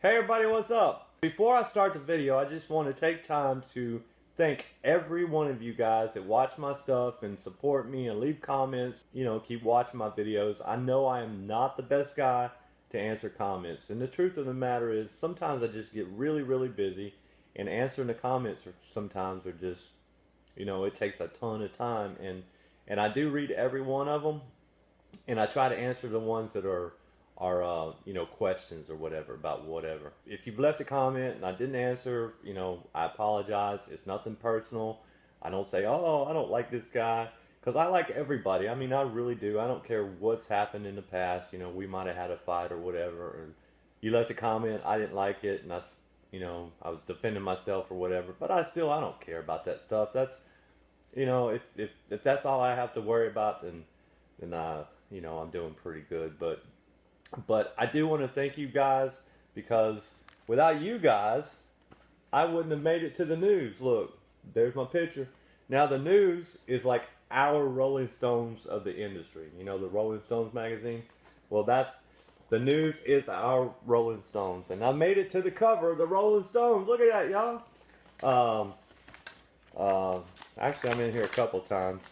Hey everybody, what's up? Before I start the video, I just want to take time to thank every one of you guys that watch my stuff and support me and leave comments, keep watching my videos. I know I am not the best guy to answer comments, and the truth of the matter is sometimes I just get really busy, and answering the comments sometimes are just, it takes a ton of time, and I do read every one of them, and I try to answer the ones that are questions or whatever about whatever. If you've left a comment and I didn't answer, I apologize. It's nothing personal. I don't say, oh, I don't like this guy, because I like everybody. I mean, I really do. I don't care what's happened in the past. We might have had a fight or whatever, or you left a comment, I didn't like it, and I was defending myself or whatever, but I don't care about that stuff. That's, if that's all I have to worry about, then I'm doing pretty good. But I do want to thank you guys, because without you guys, I wouldn't have made it to the news. Look, there's my picture. Now the news is like our Rolling Stones of the industry. The Rolling Stones magazine? Well, the news is our Rolling Stones. And I made it to the cover of the Rolling Stones. Look at that, y'all. Actually, I'm in here a couple times.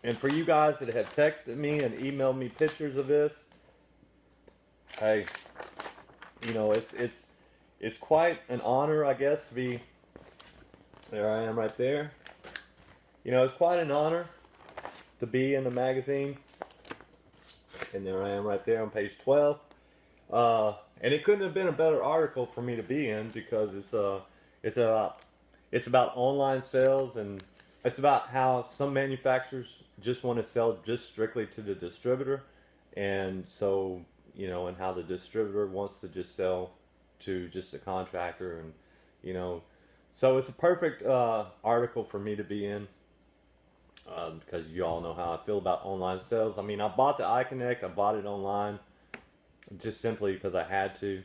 And for you guys that have texted me and emailed me pictures of this, hey, it's quite an honor, I guess, to be, there I am right there. It's quite an honor to be in the magazine. And there I am right there on page 12. And it couldn't have been a better article for me to be in, because it's about online sales, and it's about how some manufacturers just want to sell just strictly to the distributor. And so, and how the distributor wants to just sell to just a contractor, and so it's a perfect article for me to be in, because you all know how I feel about online sales. I mean, I bought the iConnect, I bought it online just simply because I had to,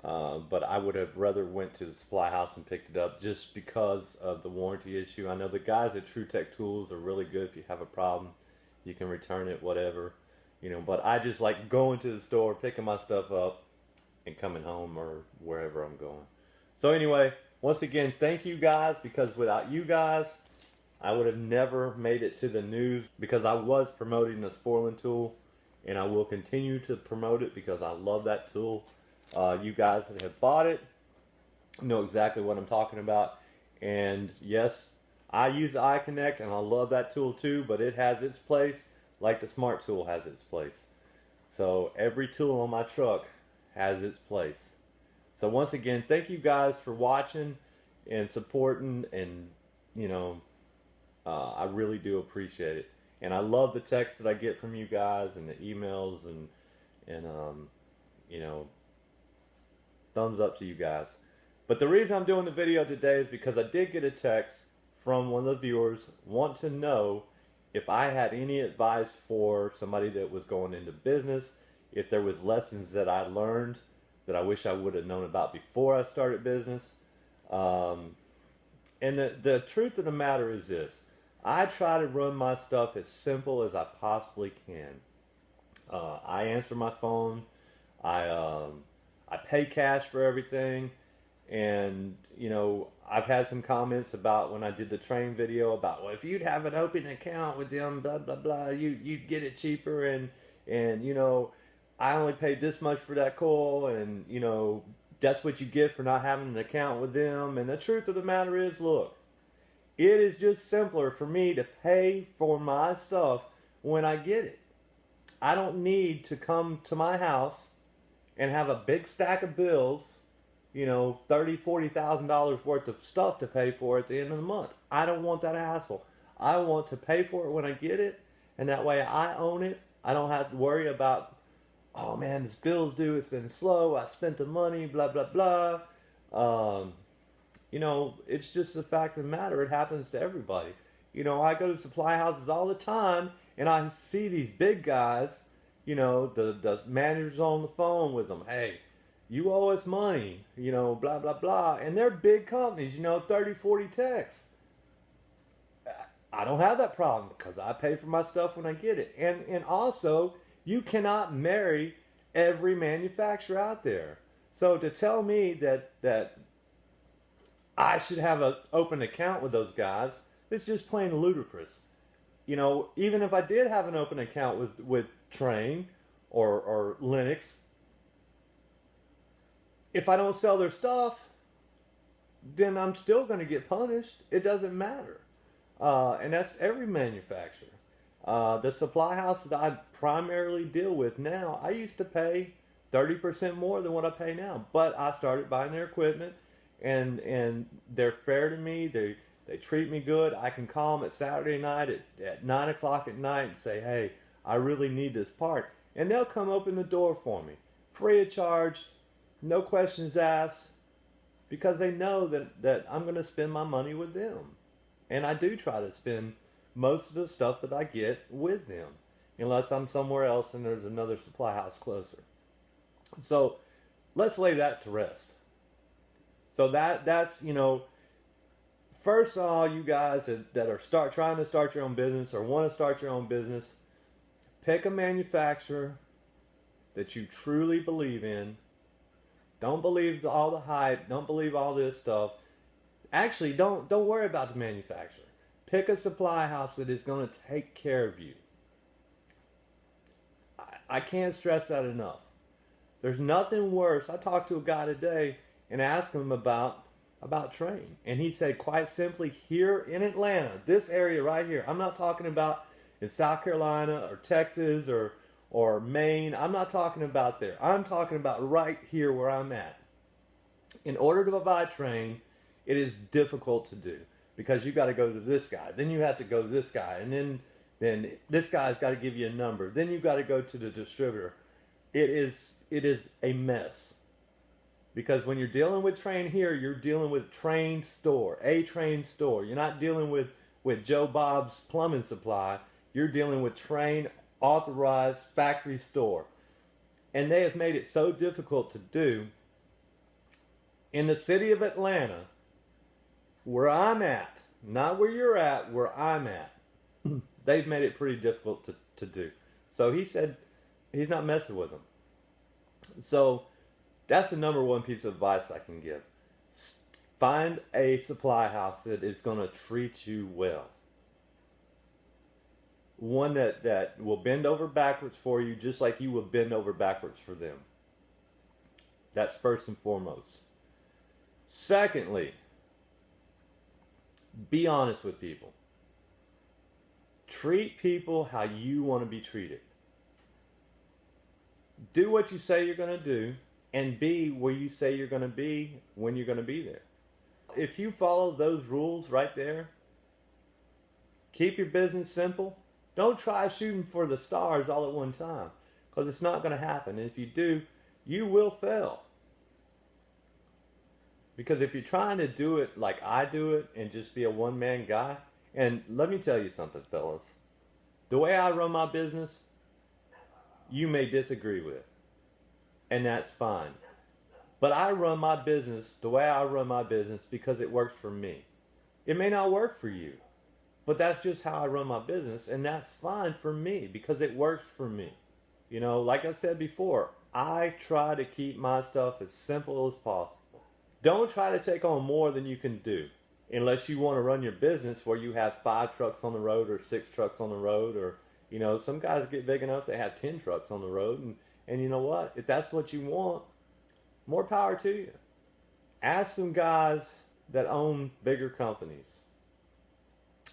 but I would have rather went to the supply house and picked it up just because of the warranty issue. I know the guys at TruTech Tools are really good. If you have a problem, you can return it, whatever. But I just like going to the store, picking my stuff up, and coming home or wherever I'm going. So anyway, once again, thank you guys, because without you guys, I would have never made it to the news, because I was promoting the spoiling tool, and I will continue to promote it because I love that tool. You guys that have bought it know exactly what I'm talking about. And yes, I use the iConnect, and I love that tool too, but it has its place, like the Smart Tool has its place. So every tool on my truck has its place. So once again, thank you guys for watching and supporting, and I really do appreciate it. And I love the texts that I get from you guys, and the emails, and thumbs up to you guys. But the reason I'm doing the video today is because I did get a text from one of the viewers want to know if I had any advice for somebody that was going into business, if there was lessons that I learned that I wish I would have known about before I started business. And the truth of the matter is this: I try to run my stuff as simple as I possibly can. I answer my phone. I pay cash for everything. And, I've had some comments about when I did the train video about, well, if you'd have an open account with them, blah, blah, blah, you'd get it cheaper. And I only paid this much for that coil, and, that's what you get for not having an account with them. And the truth of the matter is, look, it is just simpler for me to pay for my stuff when I get it. I don't need to come to my house and have a big stack of bills, $30,000, $40,000 worth of stuff to pay for at the end of the month. I don't want that hassle. I want to pay for it when I get it, and that way I own it. I don't have to worry about, oh man, this bill's due, it's been slow, I spent the money, blah, blah, blah. It's just the fact of the matter. It happens to everybody. I go to supply houses all the time, and I see these big guys, the managers on the phone with them. Hey, you owe us money, blah, blah, blah. And they're big companies, 30, 40 techs. I don't have that problem because I pay for my stuff when I get it. And also, you cannot marry every manufacturer out there. So to tell me that I should have an open account with those guys, it's just plain ludicrous. You know, even if I did have an open account with Train or Linux, if I don't sell their stuff, then I'm still going to get punished. It doesn't matter. And that's every manufacturer. The supply house that I primarily deal with now, I used to pay 30% more than what I pay now. But I started buying their equipment, and they're fair to me. They treat me good. I can call them at Saturday night at 9 o'clock at night and say, hey, I really need this part. And they'll come open the door for me, free of charge, no questions asked, because they know that I'm going to spend my money with them. And I do try to spend most of the stuff that I get with them, unless I'm somewhere else and there's another supply house closer. So let's lay that to rest. So that's, you know, first of all, you guys that are trying to start your own business or want to start your own business, pick a manufacturer that you truly believe in. Don't believe all the hype. Don't believe all this stuff. Actually, don't worry about the manufacturer. Pick a supply house that is going to take care of you. I can't stress that enough. There's nothing worse. I talked to a guy today and asked him about Train. And he said, quite simply, here in Atlanta, this area right here, I'm not talking about in South Carolina or Texas or Maine. I'm not talking about there. I'm talking about right here where I'm at. In order to buy Train, it is difficult to do because you got to go to this guy. Then you have to go to this guy. And then this guy's got to give you a number. Then you've got to go to the distributor. It is a mess. Because when you're dealing with Train here, you're dealing with Train store, a Train store. You're not dealing with Joe Bob's Plumbing Supply. You're dealing with Train authorized factory store. And they have made it so difficult to do. In the city of Atlanta, where I'm at, not where you're at, where I'm at, they've made it pretty difficult to do. So he said he's not messing with them. So that's the number one piece of advice I can give. Find a supply house that is going to treat you well. One that will bend over backwards for you just like you will bend over backwards for them. That's first and foremost. Secondly, be honest with people. Treat people how you want to be treated. Do what you say you're going to do and be where you say you're going to be when you're going to be there. If you follow those rules right there, keep your business simple. Don't try shooting for the stars all at one time because it's not going to happen. And if you do, you will fail. Because if you're trying to do it like I do it and just be a one-man guy, and let me tell you something, fellas. The way I run my business, you may disagree with. And that's fine. But I run my business the way I run my business because it works for me. It may not work for you, but that's just how I run my business, and that's fine for me because it works for me. You know, like I said before, I try to keep my stuff as simple as possible. Don't try to take on more than you can do unless you want to run your business where you have 5 trucks on the road or 6 trucks on the road, or, you know, some guys get big enough they have 10 trucks on the road, and you know what? If that's what you want, more power to you. Ask some guys that own bigger companies,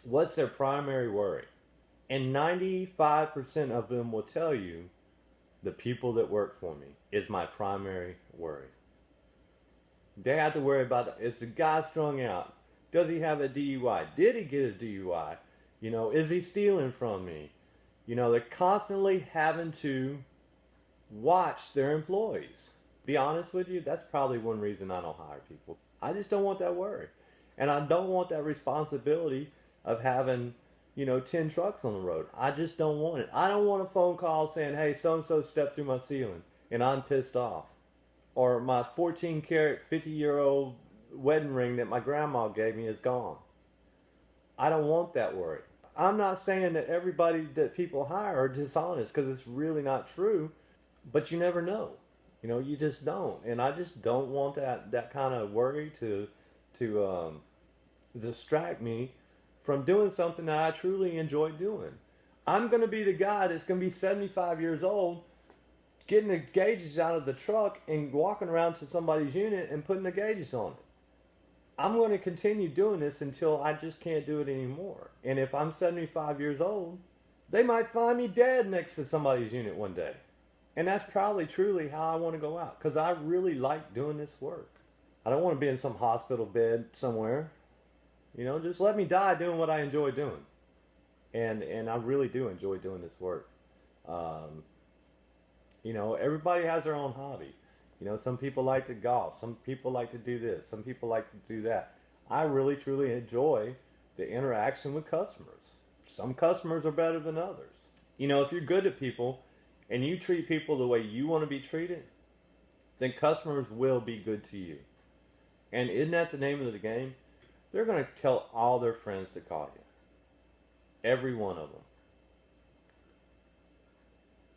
what's their primary worry? And 95% of them will tell you, the people that work for me is my primary worry. They have to worry about, is the guy strung out? Does he have a DUI? Did he get a DUI? You know, is he stealing from me? You know, they're constantly having to watch their employees. Be honest with you, that's probably one reason I don't hire people. I just don't want that worry. And I don't want that responsibility of having, you know, 10 trucks on the road. I just don't want it. I don't want a phone call saying, hey, so-and-so stepped through my ceiling and I'm pissed off. Or my 14-karat, 50-year-old wedding ring that my grandma gave me is gone. I don't want that worry. I'm not saying that everybody that people hire are dishonest, because it's really not true, but you never know. You know, you just don't. And I just don't want that kind of worry to distract me from doing something that I truly enjoy doing. I'm going to be the guy that's going to be 75 years old getting the gauges out of the truck and walking around to somebody's unit and putting the gauges on it. I'm going to continue doing this until I just can't do it anymore. And if I'm 75 years old, they might find me dead next to somebody's unit one day. And that's probably truly how I want to go out, because I really like doing this work. I don't want to be in some hospital bed somewhere. You know, just let me die doing what I enjoy doing. And I really do enjoy doing this work. You know, everybody has their own hobby. You know, some people like to golf. Some people like to do this. Some people like to do that. I really, truly enjoy the interaction with customers. Some customers are better than others. You know, if you're good to people and you treat people the way you want to be treated, then customers will be good to you. And isn't that the name of the game? They're going to tell all their friends to call you. Every one of them.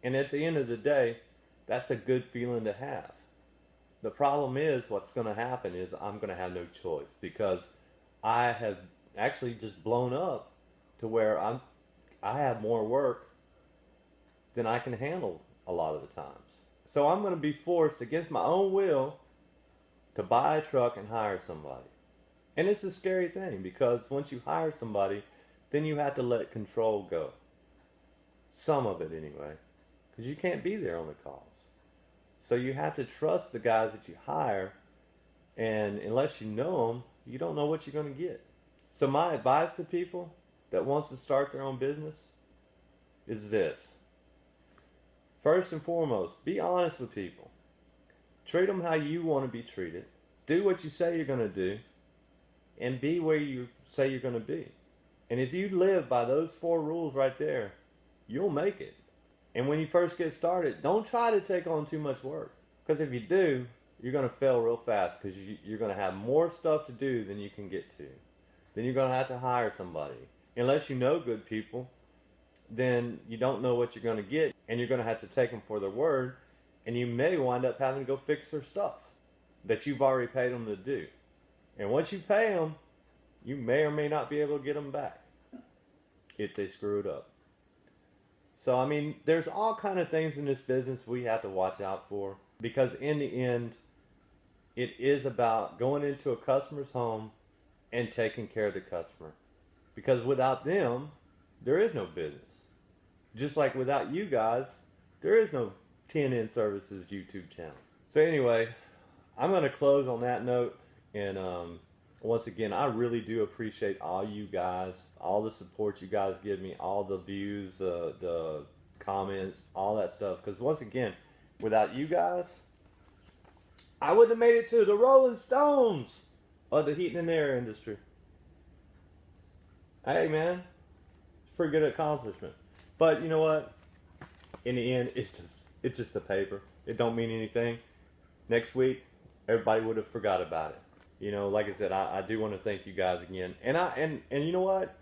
And at the end of the day, that's a good feeling to have. The problem is, what's going to happen is I'm going to have no choice, because I have actually just blown up to where I have more work than I can handle a lot of the times. So I'm going to be forced against my own will to buy a truck and hire somebody. And it's a scary thing, because once you hire somebody, then you have to let control go. Some of it anyway. Because you can't be there on the calls. So you have to trust the guys that you hire, and unless you know them, you don't know what you're going to get. So my advice to people that wants to start their own business is this. First and foremost, be honest with people. Treat them how you want to be treated. Do what you say you're going to do, and be where you say you're going to be. And if you live by those 4 rules right there, you'll make it. And when you first get started, don't try to take on too much work. Because if you do, you're going to fail real fast, because you're going to have more stuff to do than you can get to. Then you're going to have to hire somebody. Unless you know good people, then you don't know what you're going to get, and you're going to have to take them for their word, and you may wind up having to go fix their stuff that you've already paid them to do. And once you pay them, you may or may not be able to get them back if they screw it up. So, I mean, there's all kind of things in this business we have to watch out for, because in the end, it is about going into a customer's home and taking care of the customer. Because without them, there is no business. Just like without you guys, there is no T&N Services YouTube channel. So anyway, I'm going to close on that note. And once again, I really do appreciate all you guys, all the support you guys give me, all the views, the comments, all that stuff. Because once again, without you guys, I wouldn't have made it to the Rolling Stones of the heating and air industry. Hey man, it's a pretty good accomplishment. But you know what? In the end, it's just a paper. It don't mean anything. Next week, everybody would have forgot about it. You know, like I said, I do want to thank you guys again. And you know what?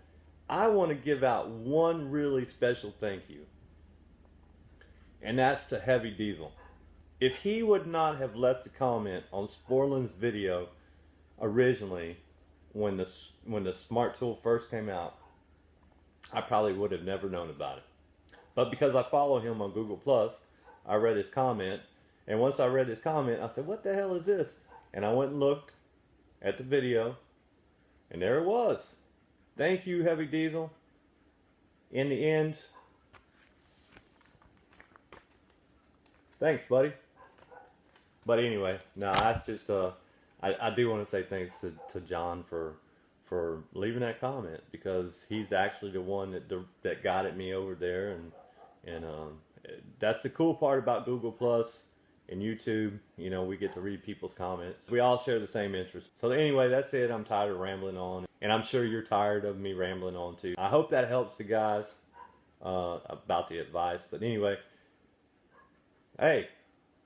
I want to give out one really special thank you. And that's to Heavy Diesel. If he would not have left a comment on Sporland's video originally, when the Smart Tool first came out, I probably would have never known about it. But because I follow him on Google+, I read his comment. And once I read his comment, I said, what the hell is this? And I went and looked at the video, and there it was. Thank you, Heavy Diesel. In the end, thanks, buddy. But anyway, no, that's just I do want to say thanks to John for leaving that comment, because he's actually the one that guided me over there, and that's the cool part about Google Plus and YouTube. You know, we get to read people's comments. We all share the same interests. So anyway, that's it. I'm tired of rambling on, and I'm sure you're tired of me rambling on too. I hope that helps the guys about the advice. But anyway, hey,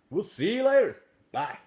we'll see you later. Bye.